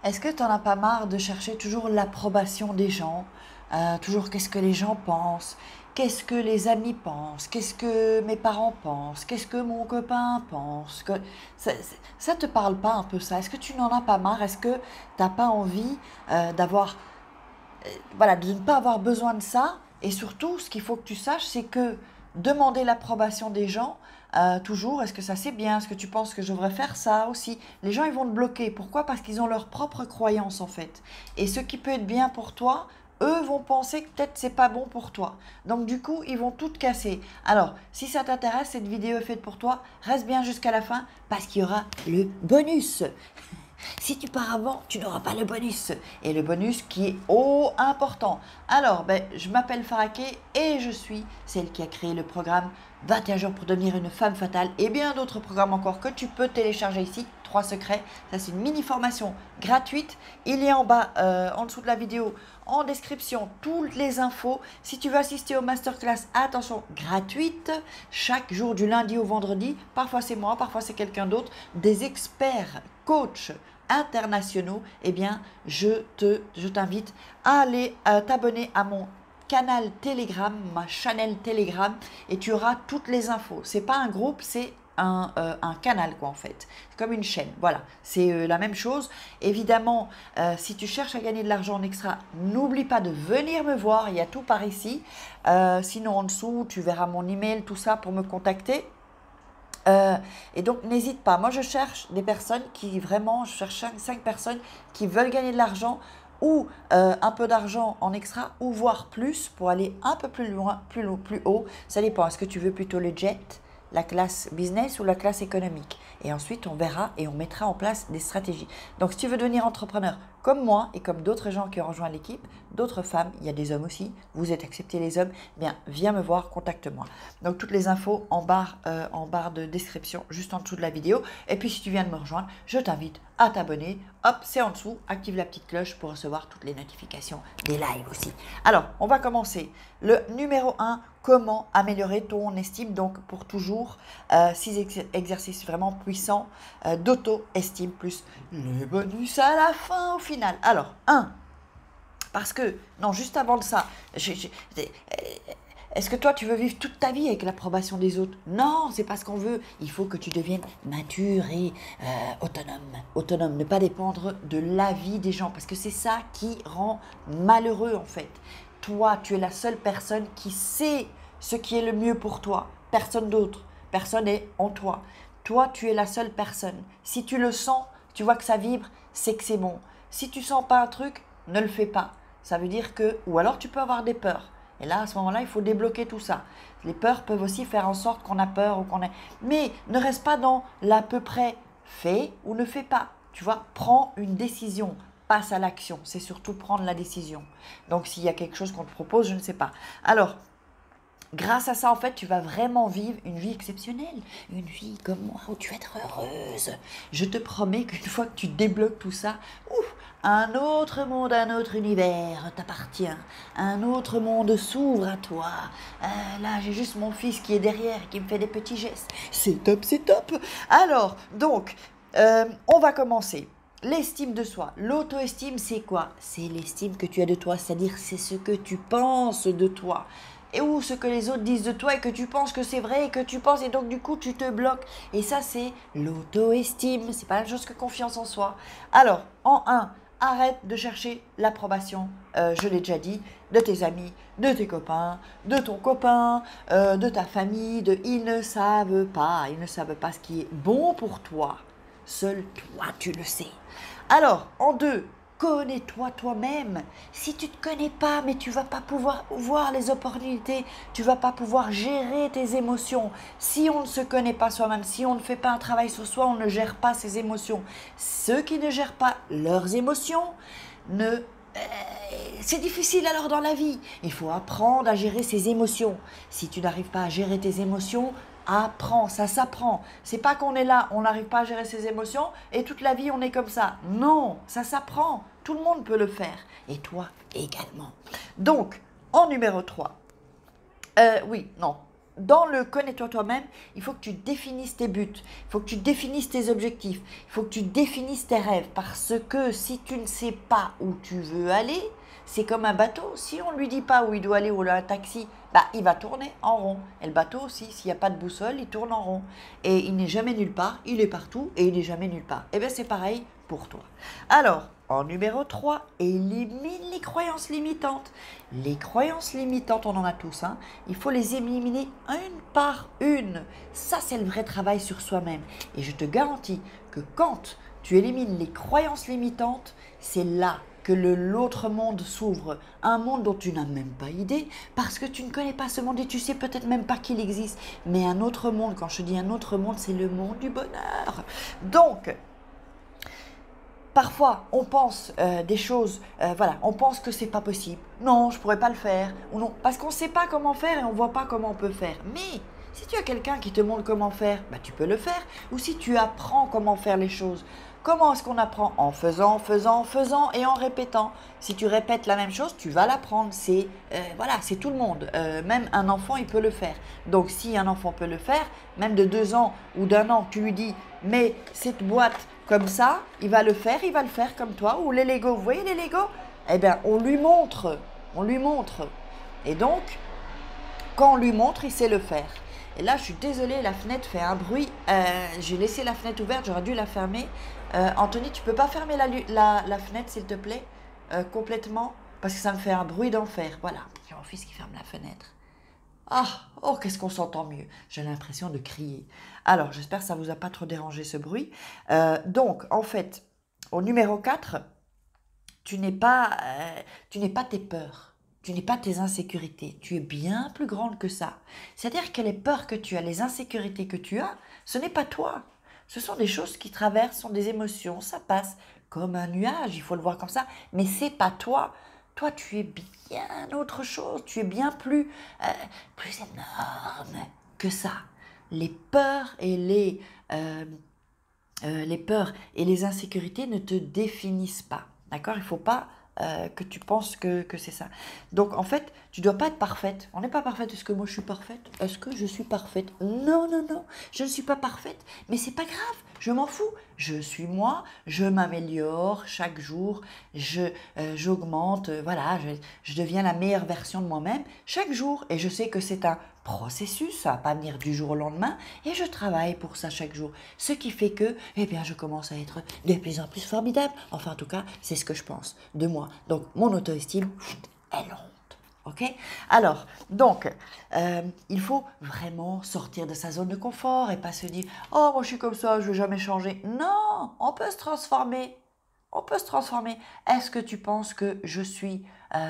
Est-ce que tu n'en as pas marre de chercher toujours l'approbation des gens? Toujours qu'est-ce que les gens pensent? Qu'est-ce que les amis pensent? Qu'est-ce que mes parents pensent? Qu'est-ce que mon copain pense? Ça te parle pas un peu ça? Est-ce que tu n'en as pas marre? Est-ce que tu n'as pas envie d'avoir, voilà, de ne pas avoir besoin de ça? Et surtout, ce qu'il faut que tu saches, c'est que demander l'approbation des gens, toujours, est-ce que ça c'est bien? Est-ce que tu penses que je devrais faire ça aussi? Les gens, ils vont te bloquer. Pourquoi? Parce qu'ils ont leur propre croyance en fait. Et ce qui peut être bien pour toi, eux vont penser que peut-être c'est pas bon pour toi. Donc du coup, ils vont tout casser. Alors, si ça t'intéresse, cette vidéo est faite pour toi, reste bien jusqu'à la fin parce qu'il y aura le bonus. Si tu pars avant, tu n'auras pas le bonus. Et le bonus qui est important. Alors, je m'appelle Faraké et je suis celle qui a créé le programme 21 jours pour devenir une femme fatale et bien d'autres programmes encore que tu peux télécharger ici. 3 secrets. Ça, c'est une mini formation gratuite. Il y a en bas, en dessous de la vidéo, en description, toutes les infos. Si tu veux assister aux masterclass, attention, gratuite, chaque jour du lundi au vendredi. Parfois, c'est moi, parfois, c'est quelqu'un d'autre. Des experts, coachs, internationaux, eh bien, je t'invite à aller t'abonner à mon canal Telegram, ma channel Telegram, et tu auras toutes les infos. C'est pas un groupe, c'est un canal quoi en fait. C'est comme une chaîne, voilà. C'est la même chose. Évidemment, si tu cherches à gagner de l'argent en extra, n'oublie pas de venir me voir, il y a tout par ici. Sinon en dessous, tu verras mon email, tout ça pour me contacter. Et donc, n'hésite pas. Moi, je cherche des personnes qui vraiment, je cherche 5 personnes qui veulent gagner de l'argent ou un peu d'argent en extra ou voire plus pour aller un peu plus loin, plus haut. Ça dépend. Est-ce que tu veux plutôt le jet, la classe business ou la classe économique? Et ensuite, on verra et on mettra en place des stratégies. Donc, si tu veux devenir entrepreneur comme moi et comme d'autres gens qui ont rejoint l'équipe, d'autres femmes, il y a des hommes aussi, vous êtes acceptés les hommes, eh bien, viens me voir, contacte-moi. Donc, toutes les infos en barre de description, juste en dessous de la vidéo. Et puis, si tu viens de me rejoindre, je t'invite à t'abonner. Hop, c'est en dessous, active la petite cloche pour recevoir toutes les notifications des lives aussi. Alors, on va commencer. Le numéro 1, comment améliorer ton estime, donc pour toujours, 6 exercices vraiment puissants d'auto-estime, plus le bonus à la fin au final. Alors, 1, parce que, non, juste avant de ça, est-ce que toi, tu veux vivre toute ta vie avec l'approbation des autres? Non, c'est pas ce qu'on veut. Il faut que tu deviennes mature et autonome. Autonome, ne pas dépendre de l'avis des gens, parce que c'est ça qui rend malheureux en fait. Toi, tu es la seule personne qui sait ce qui est le mieux pour toi. Personne d'autre. Personne n'est en toi. Toi, tu es la seule personne. Si tu le sens, tu vois que ça vibre, c'est que c'est bon. Si tu sens pas un truc, ne le fais pas. Ça veut dire que, ou alors tu peux avoir des peurs. Et là, à ce moment-là, il faut débloquer tout ça. Les peurs peuvent aussi faire en sorte qu'on a peur ou qu'on est. Mais ne reste pas dans l'à peu près. Fais ou ne fais pas. Tu vois, prends une décision. Passe à l'action. C'est surtout prendre la décision. Donc, s'il y a quelque chose qu'on te propose, je ne sais pas. Alors, grâce à ça, en fait, tu vas vraiment vivre une vie exceptionnelle. Une vie comme moi, où tu vas être heureuse. Je te promets qu'une fois que tu débloques tout ça, ouf, un autre monde, un autre univers t'appartient. Un autre monde s'ouvre à toi. Là, j'ai juste mon fils qui est derrière, qui me fait des petits gestes. C'est top, c'est top. Alors, donc, on va commencer. L'estime de soi. L'auto-estime, c'est quoi? C'est l'estime que tu as de toi, c'est-à-dire c'est ce que tu penses de toi. Et ou ce que les autres disent de toi et que tu penses que c'est vrai et que tu penses et donc du coup tu te bloques. Et ça c'est l'auto-estime, c'est pas la même chose que confiance en soi. Alors, en 1, arrête de chercher l'approbation, je l'ai déjà dit, de tes amis, de tes copains, de ton copain, de ta famille, ils ne savent pas ce qui est bon pour toi. Seul toi tu le sais. Alors, en 2, connais-toi toi-même. Si tu ne te connais pas, mais tu ne vas pas pouvoir voir les opportunités, tu ne vas pas pouvoir gérer tes émotions. Si on ne se connaît pas soi-même, si on ne fait pas un travail sur soi, on ne gère pas ses émotions. Ceux qui ne gèrent pas leurs émotions, c'est difficile alors dans la vie. Il faut apprendre à gérer ses émotions. Si tu n'arrives pas à gérer tes émotions, apprends, ça s'apprend. C'est pas qu'on est là, on n'arrive pas à gérer ses émotions et toute la vie on est comme ça. Non, ça s'apprend. Tout le monde peut le faire. Et toi également. Donc, en numéro 3. Oui, non. dans le connais-toi toi-même, il faut que tu définisses tes buts, il faut que tu définisses tes objectifs, il faut que tu définisses tes rêves. Parce que si tu ne sais pas où tu veux aller, c'est comme un bateau. Si on ne lui dit pas où il doit aller ou un taxi, bah, il va tourner en rond. Et le bateau aussi, s'il n'y a pas de boussole, il tourne en rond. Et il n'est jamais nulle part, il est partout et il n'est jamais nulle part. Et bien c'est pareil pour toi. Alors, en numéro 3, élimine les croyances limitantes. Les croyances limitantes, on en a tous, hein. Il faut les éliminer une par une. Ça, c'est le vrai travail sur soi-même. Et je te garantis que quand tu élimines les croyances limitantes, c'est là que l'autre monde s'ouvre. Un monde dont tu n'as même pas idée, parce que tu ne connais pas ce monde et tu sais peut-être même pas qu'il existe. Mais un autre monde, quand je dis un autre monde, c'est le monde du bonheur. Donc, parfois, on pense des choses, voilà, on pense que c'est pas possible. Non, je pourrais pas le faire. Ou non, parce qu'on ne sait pas comment faire et on voit pas comment on peut faire. Mais si tu as quelqu'un qui te montre comment faire, bah, tu peux le faire. Ou si tu apprends comment faire les choses. Comment est-ce qu'on apprend? En faisant, faisant, faisant et en répétant. Si tu répètes la même chose, tu vas l'apprendre. C'est voilà, c'est tout le monde. Même un enfant, il peut le faire. Donc, si un enfant peut le faire, même de 2 ans ou d'1 an, tu lui dis, mais cette boîte comme ça, il va le faire comme toi. Ou les Lego, vous voyez les Lego? Eh bien, on lui montre. Et donc, quand on lui montre, il sait le faire. Et là, je suis désolée, la fenêtre fait un bruit. J'ai laissé la fenêtre ouverte, j'aurais dû la fermer. Anthony, tu peux pas fermer la fenêtre, s'il te plaît, complètement, parce que ça me fait un bruit d'enfer. Voilà, j'ai mon fils qui ferme la fenêtre. Ah, oh, qu'est-ce qu'on s'entend mieux. J'ai l'impression de crier. Alors, j'espère que ça ne vous a pas trop dérangé ce bruit. Donc, en fait, au numéro 4, tu n'es pas tes peurs. Tu n'es pas tes insécurités. Tu es bien plus grande que ça. C'est-à-dire que les peurs que tu as, les insécurités que tu as, ce n'est pas toi. Ce sont des choses qui traversent, sont des émotions, ça passe comme un nuage, il faut le voir comme ça, mais c'est pas toi. Toi, tu es bien autre chose, tu es bien plus énorme que ça. Les peurs et les peurs et les insécurités ne te définissent pas. D'accord? Il ne faut pas que tu penses que c'est ça. Donc, en fait, tu ne dois pas être parfaite. On n'est pas parfaite. Est-ce que moi, je suis parfaite? Est-ce que je suis parfaite? Non, non, non. Je ne suis pas parfaite. Mais c'est pas grave. Je m'en fous. Je suis moi. Je m'améliore chaque jour. J'augmente. Voilà, je deviens la meilleure version de moi-même chaque jour. Et je sais que c'est un processus. Ça ne va pas venir du jour au lendemain. Et je travaille pour ça chaque jour. Ce qui fait que, eh bien, je commence à être de plus en plus formidable. Enfin, en tout cas, c'est ce que je pense de moi. Donc, mon auto-estime, elle monte. Ok? Alors, donc, il faut vraiment sortir de sa zone de confort et pas se dire « Oh, moi je suis comme ça, je ne vais jamais changer. » Non, on peut se transformer. On peut se transformer. Est-ce que tu penses que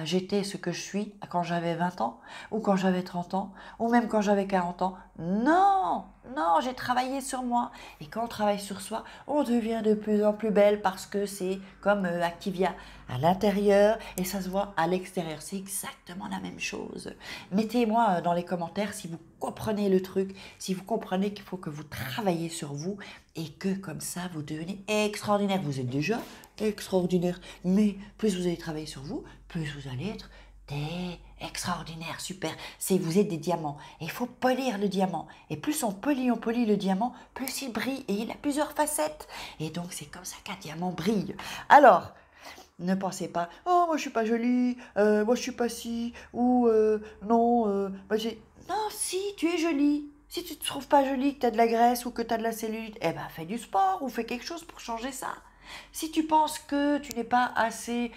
j'étais ce que je suis quand j'avais 20 ans, ou quand j'avais 30 ans, ou même quand j'avais 40 ans? Non, non, j'ai travaillé sur moi. Et quand on travaille sur soi, on devient de plus en plus belle parce que c'est comme Activia à l'intérieur et ça se voit à l'extérieur. C'est exactement la même chose. Mettez-moi dans les commentaires si vous comprenez le truc, si vous comprenez qu'il faut que vous travaillez sur vous et que comme ça, vous devenez extraordinaire. Vous êtes déjà extraordinaire, mais plus vous allez travailler sur vous, plus vous allez être extraordinaire, super. Vous êtes des diamants et il faut polir le diamant. Et plus on polit le diamant, plus il brille et il a plusieurs facettes. Et donc c'est comme ça qu'un diamant brille. Alors, ne pensez pas, oh moi je suis pas jolie, moi je suis pas si, ou non, non, si tu es jolie. Si tu te trouves pas jolie, que tu as de la graisse ou que tu as de la cellulite, eh ben fais du sport ou fais quelque chose pour changer ça. Si tu penses que tu n'es pas assez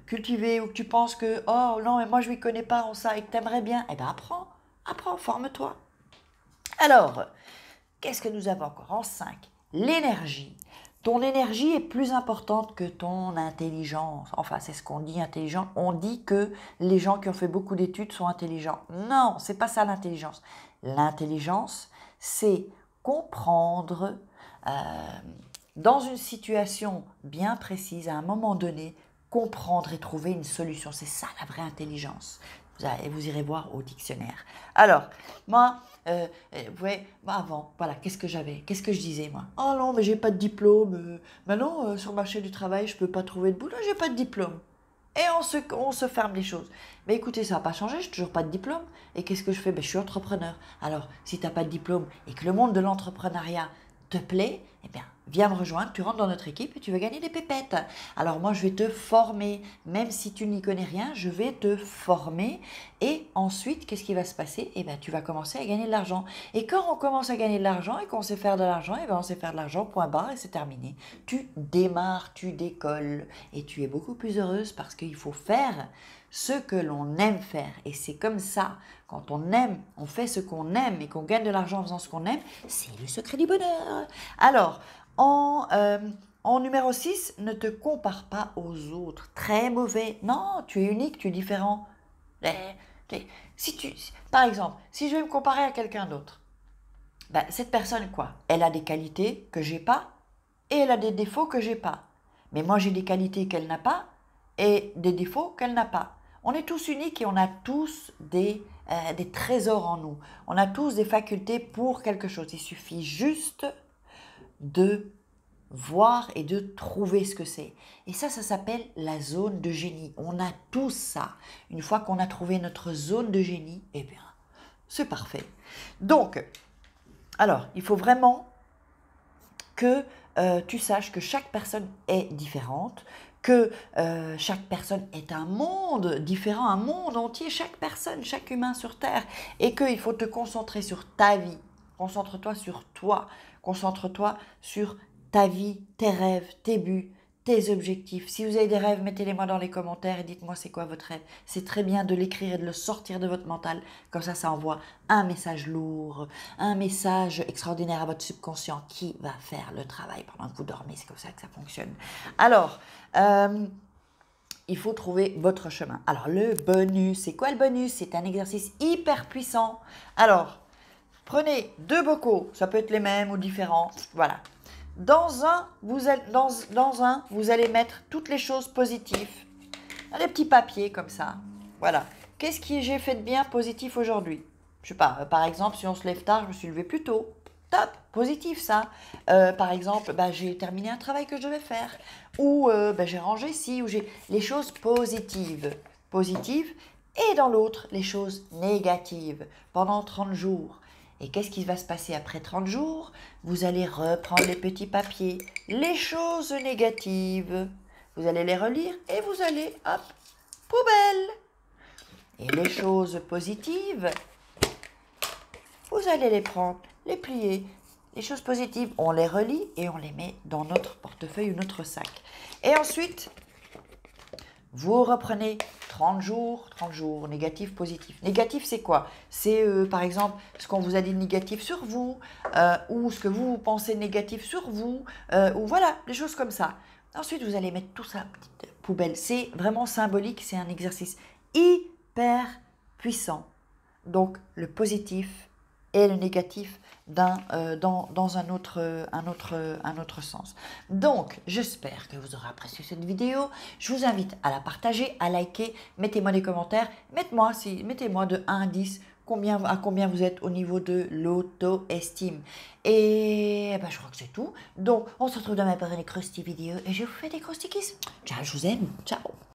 cultivé ou que tu penses que oh non mais moi je ne m'y connais pas en ça et que tu aimerais bien, eh ben apprends, forme-toi. Alors, qu'est-ce que nous avons encore en 5? L'énergie. Ton énergie est plus importante que ton intelligence. Enfin, c'est ce qu'on dit intelligent. On dit que les gens qui ont fait beaucoup d'études sont intelligents. Non, c'est pas ça l'intelligence. L'intelligence, c'est comprendre dans une situation bien précise, à un moment donné, comprendre et trouver une solution. C'est ça la vraie intelligence. Vous irez voir au dictionnaire. Alors, moi, vous voyez, moi avant, voilà, qu'est-ce que j'avais? Qu'est-ce que je disais, moi? Oh non, mais j'ai pas de diplôme. Maintenant, sur le marché du travail, je peux pas trouver de boulot, j'ai pas de diplôme. et on se ferme les choses. Mais écoutez, ça n'a pas changé, je n'ai toujours pas de diplôme. Et qu'est-ce que je fais? Ben, je suis entrepreneur. Alors, si tu n'as pas de diplôme et que le monde de l'entrepreneuriat te plaît, eh bien, viens me rejoindre, tu rentres dans notre équipe et tu vas gagner des pépettes. Alors moi, je vais te former, même si tu n'y connais rien, je vais te former. Et ensuite, qu'est-ce qui va se passer? Eh bien, tu vas commencer à gagner de l'argent. Et quand on commence à gagner de l'argent et qu'on sait faire de l'argent, eh bien, on sait faire de l'argent, point barre, et c'est terminé. Tu démarres, tu décolles et tu es beaucoup plus heureuse parce qu'il faut faire ce que l'on aime faire. Et c'est comme ça, quand on aime, on fait ce qu'on aime et qu'on gagne de l'argent en faisant ce qu'on aime, c'est le secret du bonheur. Alors, en numéro 6, ne te compare pas aux autres. Très mauvais. Non, tu es unique, tu es différent. Par exemple, si je vais me comparer à quelqu'un d'autre, ben, cette personne, quoi? Elle a des qualités que j'ai pas et elle a des défauts que j'ai pas. Mais moi, j'ai des qualités qu'elle n'a pas et des défauts qu'elle n'a pas. On est tous uniques et on a tous des trésors en nous. On a tous des facultés pour quelque chose. Il suffit juste de voir et de trouver ce que c'est. Et ça s'appelle la zone de génie. On a tous ça. Une fois qu'on a trouvé notre zone de génie, eh bien, c'est parfait. Donc, alors, il faut vraiment que tu saches que chaque personne est différente, que chaque personne est un monde différent, un monde entier, chaque personne, chaque humain sur Terre, et qu'il faut te concentrer sur ta vie. Concentre-toi sur toi, concentre-toi sur ta vie, tes rêves, tes buts, tes objectifs. Si vous avez des rêves, mettez-les-moi dans les commentaires et dites-moi c'est quoi votre rêve. C'est très bien de l'écrire et de le sortir de votre mental. Comme ça envoie un message lourd, un message extraordinaire à votre subconscient qui va faire le travail pendant que vous dormez. C'est comme ça que ça fonctionne. Alors, il faut trouver votre chemin. Alors, le bonus, c'est quoi le bonus? C'est un exercice hyper puissant. Alors, prenez 2 bocaux, ça peut être les mêmes ou différents, voilà. Dans un, vous allez mettre toutes les choses positives, des petits papiers comme ça, voilà. Qu'est-ce que j'ai fait de bien positif aujourd'hui? Je sais pas, par exemple, si on se lève tard, je me suis levé plus tôt. Top, positif ça. Par exemple, j'ai terminé un travail que je devais faire. Ou j'ai rangé ci, ou j'ai les choses positives. Positives. Et dans l'autre, les choses négatives. Pendant 30 jours. Et qu'est-ce qui va se passer après 30 jours? Vous allez reprendre les petits papiers, les choses négatives. Vous allez les relire et vous allez, hop, poubelle. Et les choses positives, vous allez les prendre, les plier. Les choses positives, on les relie et on les met dans notre portefeuille ou notre sac. Et ensuite, vous reprenez 30 jours, négatif, positif. Négatif, c'est quoi? C'est par exemple ce qu'on vous a dit de négatif sur vous, ou ce que vous pensez négatif sur vous, ou voilà, des choses comme ça. Ensuite, vous allez mettre tout ça à la petite poubelle. C'est vraiment symbolique, c'est un exercice hyper puissant. Donc, le positif et le négatif dans un autre sens. Donc, j'espère que vous aurez apprécié cette vidéo. Je vous invite à la partager, à liker, mettez-moi des commentaires, mettez-moi de 1 à 10 à combien vous êtes au niveau de l'auto-estime. Et je crois que c'est tout. Donc, on se retrouve demain pour une crusty vidéo et je vous fais des crusty kiss. Ciao, je vous aime. Ciao.